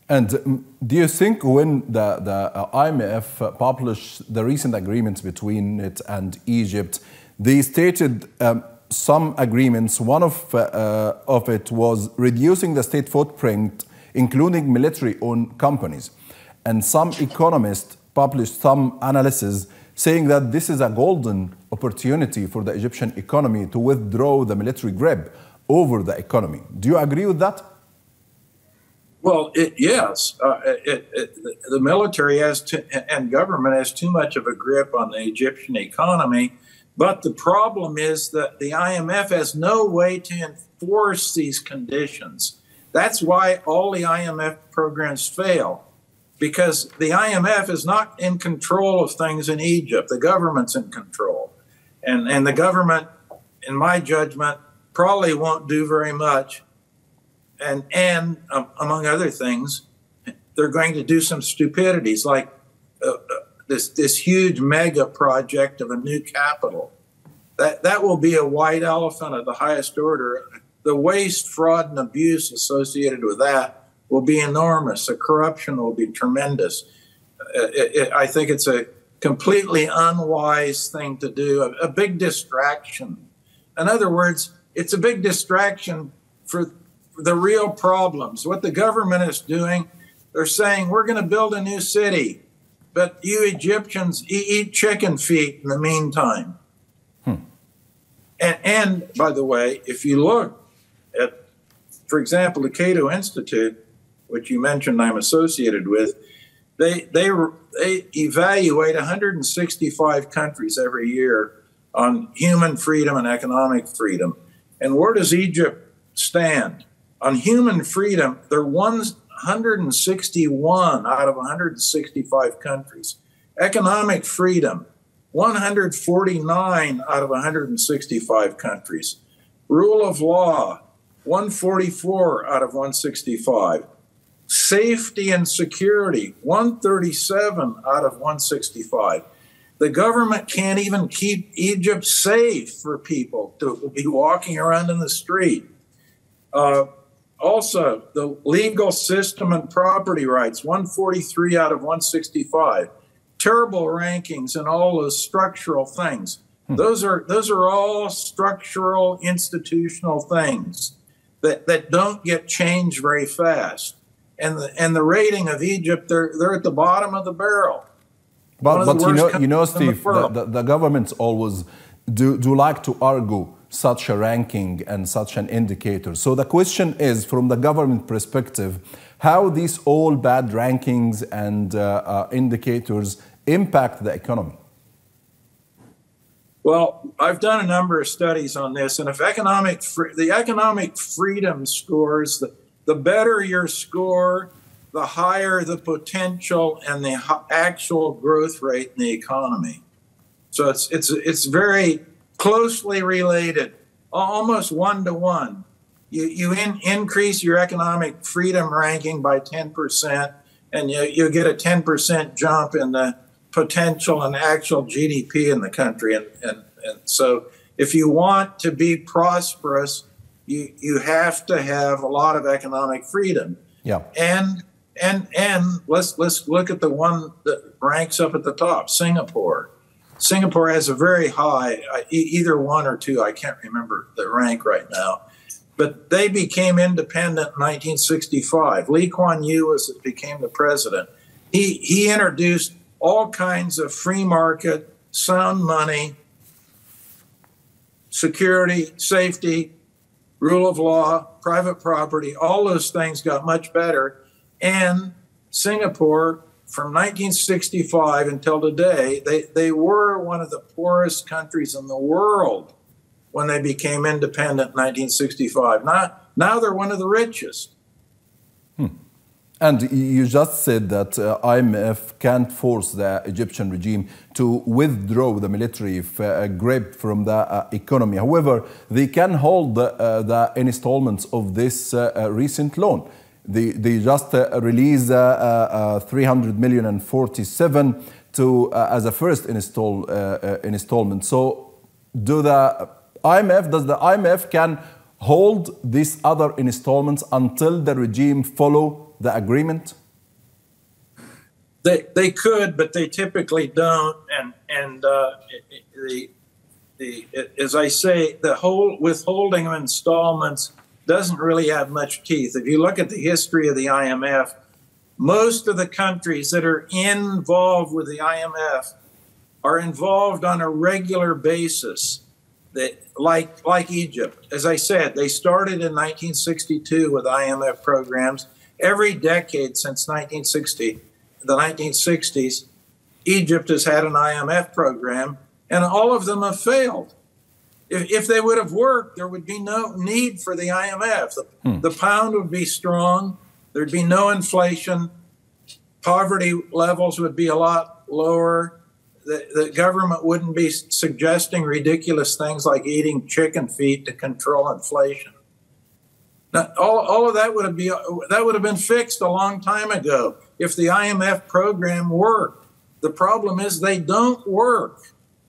And do you think when the IMF published the recent agreements between it and Egypt, they stated some agreements, one of it was reducing the state footprint, including military-owned companies. And some economists published some analysis saying that this is a golden opportunity for the Egyptian economy to withdraw the military grip over the economy. Do you agree with that? Well, yes. The military and government has too much of a grip on the Egyptian economy. But the problem is that the IMF has no way to enforce these conditions. That's why all the IMF programs fail, because the IMF is not in control of things in Egypt. The government's in control. And the government, in my judgment, probably won't do very much. And among other things, they're going to do some stupidities like this huge mega project of a new capital. That will be a white elephant of the highest order. The waste, fraud, and abuse associated with that will be enormous. The corruption will be tremendous. I think it's a completely unwise thing to do, a big distraction. In other words, it's a big distraction for the real problems. What the government is doing, they're saying, we're going to build a new city, but you Egyptians eat chicken feet in the meantime. And by the way, if you look at, for example, the Cato Institute, which you mentioned I'm associated with, they evaluate 165 countries every year on human freedom and economic freedom. And where does Egypt stand? On human freedom, they're 161 out of 165 countries. Economic freedom, 149 out of 165 countries. Rule of law, 144 out of 165. Safety and security, 137 out of 165. The government can't even keep Egypt safe for people to be walking around in the street. Also, the legal system and property rights, 143 out of 165. Terrible rankings in all those structural things. Those are all structural, institutional things that don't get changed very fast. And the rating of Egypt, they're at the bottom of the barrel. But you know, Steve, the governments always do like to argue such a ranking and such an indicator. So the question is, from the government perspective, how these all bad rankings and indicators impact the economy? Well, I've done a number of studies on this, and if the economic freedom scores, the better your score, the higher the potential and the actual growth rate in the economy. So it's very closely related, almost one-to-one. You increase your economic freedom ranking by 10%, and you get a 10% jump in the potential and actual GDP in the country. And so if you want to be prosperous, you have to have a lot of economic freedom. Yeah. And let's look at the one that ranks up at the top, Singapore. Singapore has a very high, either one or two, I can't remember the rank right now, but they became independent in 1965. Lee Kuan Yew became the president. He introduced all kinds of free market, sound money, security, safety, rule of law, private property, all those things got much better. And Singapore, from 1965 until today, they were one of the poorest countries in the world when they became independent in 1965. Now they're one of the richest. And you just said that IMF can't force the Egyptian regime to withdraw the military grip from the economy. However, they can hold the installments of this recent loan. They just released 300 million and 47 as a first installment. So does the IMF can hold these other installments until the regime follow the agreement? They could, but they typically don't. And as I say, the whole withholding of installments doesn't really have much teeth. If you look at the history of the IMF, most of the countries that are involved with the IMF are involved on a regular basis. Like Egypt. As I said, they started in 1962 with IMF programs. Every decade since the 1960s, Egypt has had an IMF program, and all of them have failed. If they would have worked, there would be no need for the IMF. The pound would be strong. There'd be no inflation. Poverty levels would be a lot lower. The government wouldn't be suggesting ridiculous things like eating chicken feet to control inflation. Now, all of that would have been fixed a long time ago if the IMF program worked. The problem is they don't work.